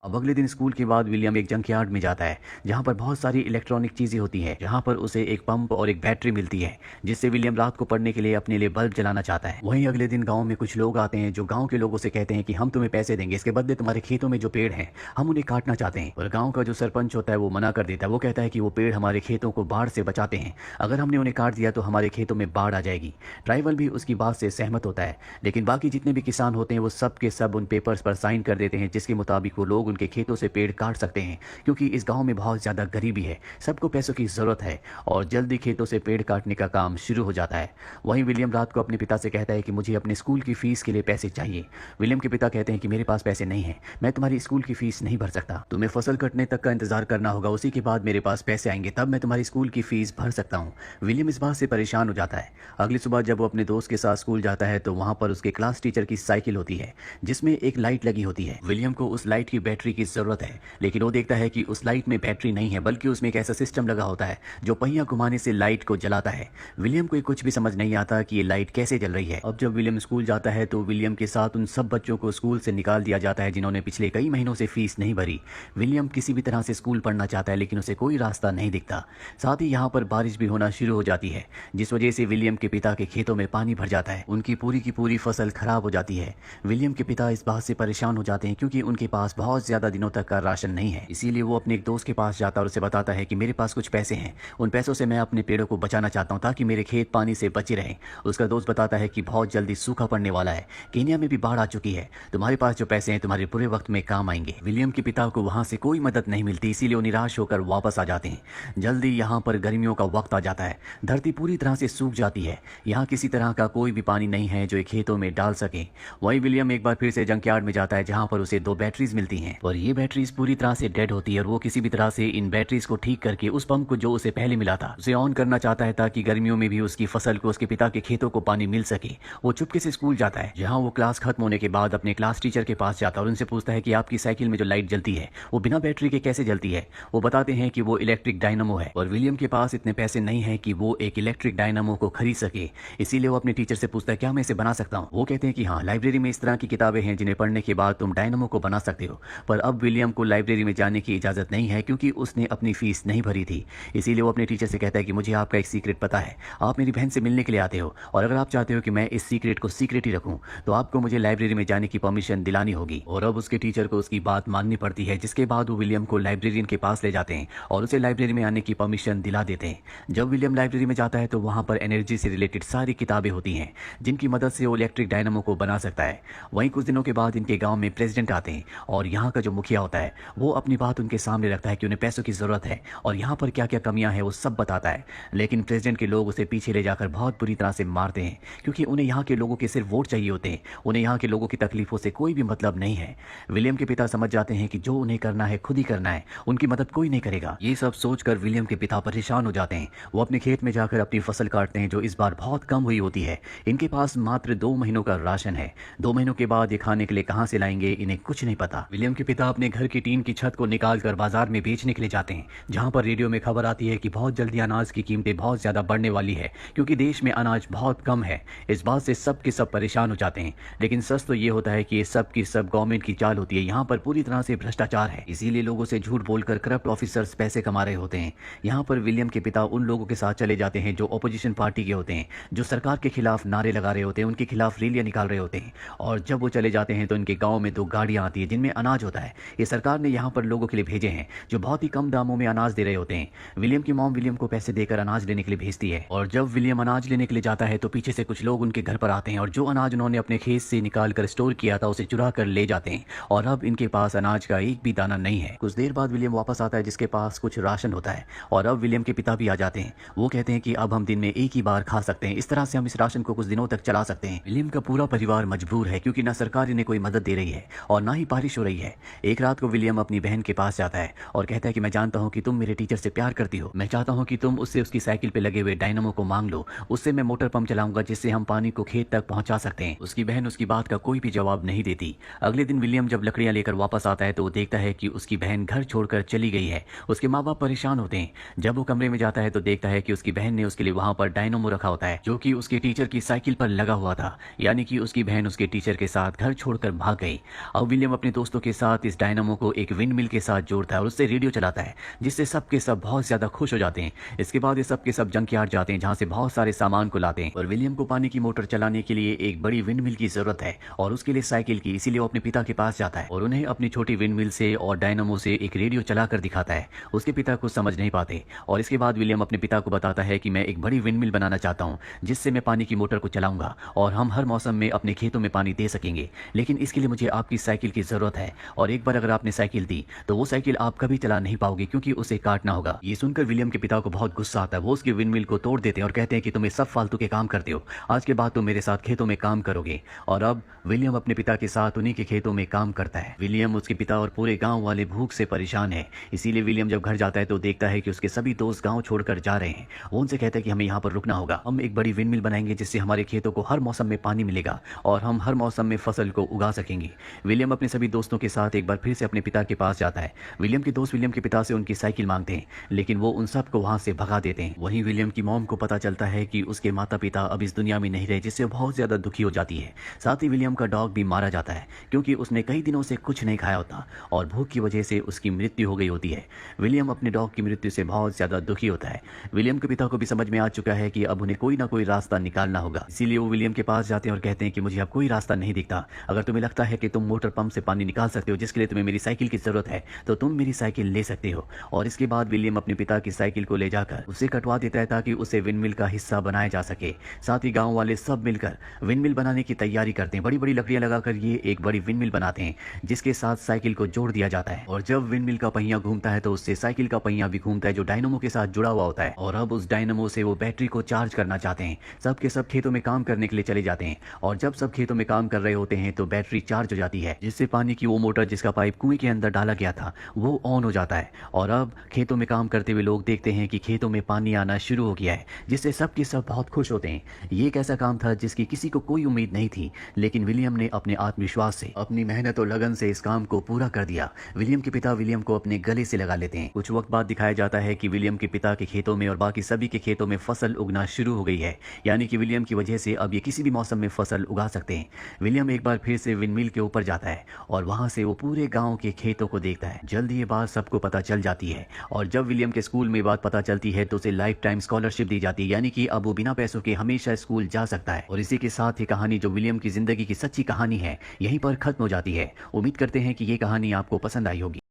अब अगले दिन स्कूल के बाद विलियम एक जंकयार्ड में जाता है जहाँ पर बहुत सारी इलेक्ट्रॉनिक चीजें होती है, जहाँ पर उसे एक पंप और एक बैटरी मिलती है जिससे विलियम रात को पढ़ने के लिए अपने लिए बल्ब जलाना चाहता है। वहीं अगले दिन गाँव में कुछ लोग आते हैं जो गाँव के लोगों से कहते हैं कि हम तुम्हें पैसे देंगे, इसके बदले तुम्हारे खेतों में जो पेड़ हैं हम उन्हें काटना चाहते हैं। और गाँव का जो सरपंच होता है वो मना कर देता है। वो कहता है कि वो पेड़ हमारे खेतों को बाढ़ से बचाते हैं, अगर हमने उन्हें काट दिया तो हमारे खेतों में बाढ़ आ जाएगी। ट्राइबल भी उसकी बात से सहमत होता है, लेकिन बाकी जितने भी किसान होते हैं वो सब के सब उन पेपर्स पर साइन कर देते हैं जिसके मुताबिक वो लोग उनके खेतों से पेड़ काट सकते हैं, क्योंकि इस गांव में बहुत ज़्यादा गरीबी है, सबको पैसों की ज़रूरत है और जल्दी खेतों से पेड़ काटने का काम शुरू हो जाता है। वहीं विलियम रात को अपने पिता से कहता है कि मुझे अपने स्कूल की फ़ीस के लिए पैसे चाहिए। विलियम के पिता कहते हैं कि मेरे पास पैसे नहीं हैं, मैं तुम्हारी स्कूल की फ़ीस नहीं भर सकता, तुम्हें फसल कटने तक का इंतजार करना होगा, उसी के बाद मेरे पास पैसे आएंगे, तब मैं तुम्हारी स्कूल की फ़ीस भर सकता हूँ। विलियम इस बात से परेशान हो जाता है। अगली सुबह जब वो अपने दोस्त के साथ स्कूल जाता है तो वहाँ पर उसके क्लास टीचर की साइकिल होती है जिसमें एक लाइट लगी होती है। विलियम को उस लाइट की बैटरी की ज़रूरत है, लेकिन वो देखता है कि उस लाइट में बैटरी नहीं है, बल्कि उसमें एक ऐसा सिस्टम लगा होता है जो पहिया घुमाने से लाइट को जलाता है। विलियम को कुछ भी समझ नहीं आता कि ये लाइट कैसे जल रही है। अब जब विलियम स्कूल जाता है तो विलियम के साथ उन सब बच्चों को स्कूल से निकाल दिया जाता है जिन्होंने पिछले कई महीनों से फीस नहीं भरी। विलियम किसी भी तरह से स्कूल पढ़ना चाहता है, लेकिन उसे कोई रास्ता नहीं दिखता। साथ ही यहाँ पर बारिश भी होना शुरू हो जाती है, जिस वजह से विलियम के पिता के खेतों में पानी भर जाता है। उनकी पूरी की पूरी फसल खराब हो जाती है। विलियम के पिता इस बात से परेशान हो जाते हैं क्योंकि उनके पास बहुत ज्यादा दिनों तक का राशन नहीं है। इसीलिए वो अपने एक दोस्त के पास जाता है और उसे बताता है कि मेरे पास कुछ पैसे हैं, उन पैसों से मैं अपने पेड़ों को बचाना चाहता हूँ ताकि मेरे खेत पानी से बचे रहें। उसका दोस्त बताता है कि बहुत जल्दी सूखा पड़ने वाला है, केनिया में भी बाढ़ आ चुकी है, तुम्हारे पास जो पैसे हैं तुम्हारे बुरे वक्त में काम आएंगे। विलियम के पिता को वहां से कोई मदद नहीं मिलती, इसीलिए वो निराश होकर वापस आ जाते हैं। जल्दी यहाँ पर गर्मियों का वक्त आ जाता है, धरती पूरी तरह से सूख जाती है, यहाँ किसी तरह का कोई भी पानी नहीं है जो खेतों में डाल सके। वही विलियम एक बार फिर से जंकयार्ड में जाता है जहाँ पर उसे 2 बैटरीज मिलती हैं और ये बैटरीज पूरी तरह से डेड होती है और वो किसी भी तरह से इन बैटरीज को ठीक करके उस पंप को जो उसे पहले मिला था उसे ऑन करना चाहता है ताकि गर्मियों में भी उसकी फसल को उसके पिता के खेतों को पानी मिल सके। वो चुपके से स्कूल जाता है, जहाँ वो क्लास खत्म होने के बाद अपने क्लास टीचर के पास जाता है और उनसे पूछता है कि आपकी साइकिल में जो लाइट जलती है वो बिना बैटरी के कैसे जलती है। वो बताते हैं कि वो इलेक्ट्रिक डायनामो है और विलियम के पास इतने पैसे नहीं है कि वो एक इलेक्ट्रिक डायनामो को खरीद सके। इसीलिए वो अपने टीचर से पूछता है क्या मैं इसे बना सकता हूँ। वो कहते हैं कि हाँ, लाइब्रेरी में इस तरह की किताबें हैं जिन्हें पढ़ने के बाद तुम डायनामो को बना सकते हो। पर अब विलियम को लाइब्रेरी में जाने की इजाजत नहीं है क्योंकि उसने अपनी फीस नहीं भरी थी। इसीलिए वो अपने टीचर से कहता है कि मुझे आपका एक सीक्रेट पता है, आप मेरी बहन से मिलने के लिए आते हो और अगर आप चाहते हो कि मैं इस सीक्रेट को सीक्रेट ही रखूं तो आपको मुझे लाइब्रेरी में जाने की परमिशन दिलानी होगी। और अब उसके टीचर को उसकी बात माननी पड़ती है, जिसके बाद वो विलियम को लाइब्रेरियन के पास ले जाते हैं और उसे लाइब्रेरी में आने की परमिशन दिला देते हैं। जब विलियम लाइब्रेरी में जाता है तो वहाँ पर एनर्जी से रिलेटेड सारी किताबें होती हैं जिनकी मदद से वो इलेक्ट्रिक डायनामो को बना सकता है। वहीं कुछ दिनों के बाद इनके गाँव में प्रेसिडेंट आते हैं और यहाँ का जो मुखिया होता है वो अपनी बात उनके सामने रखता है कि उन्हें पैसों की जरूरत है और यहाँ पर क्या क्या कमियां हैं वो सब बताता है। लेकिन प्रेसिडेंट के लोग उसे पीछे ले जाकर बहुत बुरी तरह से मारते हैं क्योंकि उन्हें यहाँ के लोगों के सिर्फ वोट चाहिए होते हैं, उन्हें यहाँ के लोगों की तकलीफों से कोई भी मतलब नहीं है। विलियम के पिता समझ जाते हैं कि जो उन्हें करना है खुद ही करना है, उनकी मदद कोई नहीं करेगा। ये सब सोचकर विलियम के पिता परेशान हो जाते हैं। वो अपने खेत में जाकर अपनी फसल काटते हैं जो इस बार बहुत कम हुई होती है। इनके पास मात्र 2 महीनों का राशन है। 2 महीनों के बाद ये खाने के लिए कहाँ से लाएंगे इन्हें कुछ नहीं पता। विलियम के पिता अपने घर की टीन की छत को निकाल कर बाजार में बेचने के लिए जाते हैं, जहाँ पर रेडियो में खबर आती है कि बहुत जल्दी अनाज की कीमतें बहुत ज्यादा बढ़ने वाली है क्योंकि देश में अनाज बहुत कम है। इस बात से सब के सब परेशान हो जाते हैं, लेकिन सच तो ये होता है कि ये सब की सब गवर्नमेंट की चाल होती है। यहाँ पर पूरी तरह से भ्रष्टाचार है, इसीलिए लोगों से झूठ बोलकर करप्ट ऑफिसर्स पैसे कमा रहे होते हैं। यहाँ पर विलियम के पिता उन लोगों के साथ चले जाते हैं जो ऑपोजिशन पार्टी के होते हैं, जो सरकार के खिलाफ नारे लगा रहे होते हैं, उनके खिलाफ रैलियां निकाल रहे होते हैं। और जब वो चले जाते हैं तो इनके गाँव में 2 गाड़ियाँ आती है जिनमें अनाज होता है। ये सरकार ने यहाँ पर लोगों के लिए भेजे हैं जो बहुत ही कम दामों में अनाज दे रहे होते हैं। विलियम की मॉम विलियम को पैसे देकर अनाज लेने के लिए भेजती है और जब विलियम अनाज लेने के लिए जाता है तो पीछे से कुछ लोग उनके घर पर आते हैं और जो अनाज उन्होंने अपने खेत से निकाल कर स्टोर किया था उसे चुरा कर ले जाते हैं और अब इनके पास अनाज का एक भी दाना नहीं है। कुछ देर बाद विलियम वापस आता है जिसके पास कुछ राशन होता है और अब विलियम के पिता भी आ जाते हैं। वो कहते हैं कि अब हम दिन में एक ही बार खा सकते हैं, इस तरह से हम इस राशन को कुछ दिनों तक चला सकते हैं। विलियम का पूरा परिवार मजबूर है क्योंकि ना सरकार इन्हें कोई मदद दे रही है और ना ही बारिश हो रही है। एक रात को विलियम अपनी बहन के पास जाता है और कहता है कि मैं जानता हूँ कि तुम मेरे टीचर से प्यार करती हो, मैं चाहता हूँ कि तुम उससे उसकी साइकिल पे लगे हुए डायनामो को मांग लो, उससे मैं मोटर पंप चलाऊंगा जिससे हम पानी को खेत तक पहुंचा सकते हैं। उसकी बहन उसकी बात का कोई भी जवाब नहीं देती। अगले दिन विलियम जब लकड़ियां लेकर वापस आता है तो वो देखता है कि उसकी बहन घर छोड़कर चली गई है। उसके माँ बाप परेशान होते हैं। जब वो कमरे में जाता है तो देखता है कि उसकी बहन ने उसके लिए वहां पर डायनामो रखा होता है जो कि उसके टीचर की साइकिल पर लगा हुआ था, यानी कि उसकी बहन उसके टीचर के साथ घर छोड़कर भाग गई। अब विलियम अपने दोस्तों के साथ साथ इस डायनामो को एक विंड मिल के साथ जोड़ता है और उससे रेडियो चलाता है, जिससे सब के सब बहुत ज़्यादा खुश हो जाते हैं। इसके बाद ये सब के सब जंक यार्ड जाते हैं, जहाँ से बहुत सारे सामान को लाते हैं। और विलियम को पानी की मोटर चलाने के लिए एक बड़ी विंड मिल की ज़रूरत है और उसके लिए साइकिल की, इसीलिए वो अपने पिता के पास जाता है और उन्हें अपनी छोटी विंड मिल से और डायनामो से एक रेडियो चला कर दिखाता है। उसके पिता कुछ समझ नहीं पाते और इसके बाद विलियम अपने पिता को बताता है कि मैं एक बड़ी विंड मिल बनाना चाहता हूँ, जिससे मैं पानी की मोटर को चलाऊंगा और हम हर मौसम में अपने खेतों में पानी दे सकेंगे। लेकिन इसके लिए मुझे आपकी साइकिल की ज़रूरत है और एक बार अगर आपने साइकिल दी तो वो साइकिल आप कभी चला नहीं पाओगे, क्योंकि उसे काटना होगा। ये सुनकर विलियम के पिता को बहुत गुस्सा आता है। वो उसकी विंड मिल को तोड़ देते हैं और कहते हैं कि तुम ये सब फालतू के काम करते हो, आज के बाद तुम मेरे साथ खेतों में काम करोगे। और अब विलियम अपने पिता के साथ उन्हीं के खेतों में काम करता है। विलियम, उसके पिता और पूरे गांव वाले भूख से परेशान है, इसीलिए विलियम जब घर जाता है तो देखता है कि उसके सभी दोस्त गांव छोड़कर जा रहे हैं। वो उनसे कहते हैं कि हमें यहाँ पर रुकना होगा, हम एक बड़ी विंड मिल बनाएंगे जिससे हमारे खेतों को हर मौसम में पानी मिलेगा और हम हर मौसम में फसल को उगा सकेंगे। विलियम अपने सभी दोस्तों के साथ एक बार फिर से अपने पिता के पास जाता है। विलियम के दोस्त विलियम के पिता से उनकी साइकिल मांगते हैं, लेकिन वो उन सबको वहां से भगा देते हैं। वहीं विलियम की मॉम को पता चलता है कि उसके माता पिता अब इस दुनिया में नहीं रहे, जिससे वो बहुत ज्यादा दुखी हो जाती है। साथ ही विलियम का डॉग भी मारा जाता है, क्योंकि उसने कई दिनों से कुछ नहीं खाया होता और भूख की वजह से उसकी मृत्यु हो गई होती है। विलियम अपने डॉग की मृत्यु से बहुत ज्यादा दुखी होता है। विलियम के पिता को भी समझ में आ चुका है कि अब उन्हें कोई ना कोई रास्ता निकालना होगा, इसीलिए वो विलियम के पास जाते हैं और कहते हैं कि मुझे अब कोई रास्ता नहीं दिखता। अगर तुम्हें लगता है कि तुम मोटर पंप से पानी निकाल सकते हो, जिसके लिए तुम्हें मेरी साइकिल की जरूरत है, तो तुम मेरी साइकिल ले सकते हो। और इसके बाद विलियम अपने पिता की साइकिल को ले जाकर उसे कटवा देता है ताकि उसे विंडमिल का हिस्सा बनाया जा सके। साथ ही गांव वाले सब मिलकर विंडमिल बनाने की तैयारी करते हैं। बड़ी बड़ी लकड़ियां लगाकर ये एक बड़ी विंडमिल बनाते हैं, जिसके साथ साइकिल को जोड़ दिया जाता है। और जब विंडमिल का पहिया घूमता है तो उससे साइकिल का पहिया भी घूमता है, जो डायनामो के साथ जुड़ा हुआ होता है। और अब उस डायनामो से वो बैटरी को चार्ज करना चाहते हैं। सब के सब खेतों में काम करने के लिए चले जाते हैं और जब सब खेतों में काम कर रहे होते हैं तो बैटरी चार्ज हो जाती है, जिससे पानी की वो मोटर जिसका पाइप कुएं के अंदर डाला गया था वो ऑन हो जाता है। और अब खेतों में काम करते हुए लोग देखते हैं कि खेतों में पानी आना शुरू हो गया है, जिससे सब के सब बहुत खुश होते हैं। ये एक ऐसा काम था जिसकी किसी को कोई उम्मीद नहीं थी, लेकिन विलियम ने अपने आत्मविश्वास से, अपनी मेहनत और लगन से इस काम को पूरा कर दिया। विलियम के पिता विलियम को अपने गले से लगा लेते हैं। कुछ वक्त बाद दिखाया जाता है कि विलियम के पिता के खेतों में और बाकी सभी के खेतों में फसल उगना शुरू हो गई है, यानी कि विलियम की वजह से अब ये किसी भी मौसम में फसल उगा सकते हैं। विलियम एक बार फिर से विंडमिल के ऊपर जाता है और वहां से वो पूरे गांव के खेतों को देखता है। जल्द ये बात सबको पता चल जाती है और जब विलियम के स्कूल में बात पता चलती है तो उसे लाइफ टाइम स्कॉलरशिप दी जाती है, यानी कि अब वो बिना पैसों के हमेशा स्कूल जा सकता है। और इसी के साथ ये कहानी, जो विलियम की जिंदगी की सच्ची कहानी है, यहीं पर खत्म हो जाती है। उम्मीद करते हैं कि ये कहानी आपको पसंद आई होगी।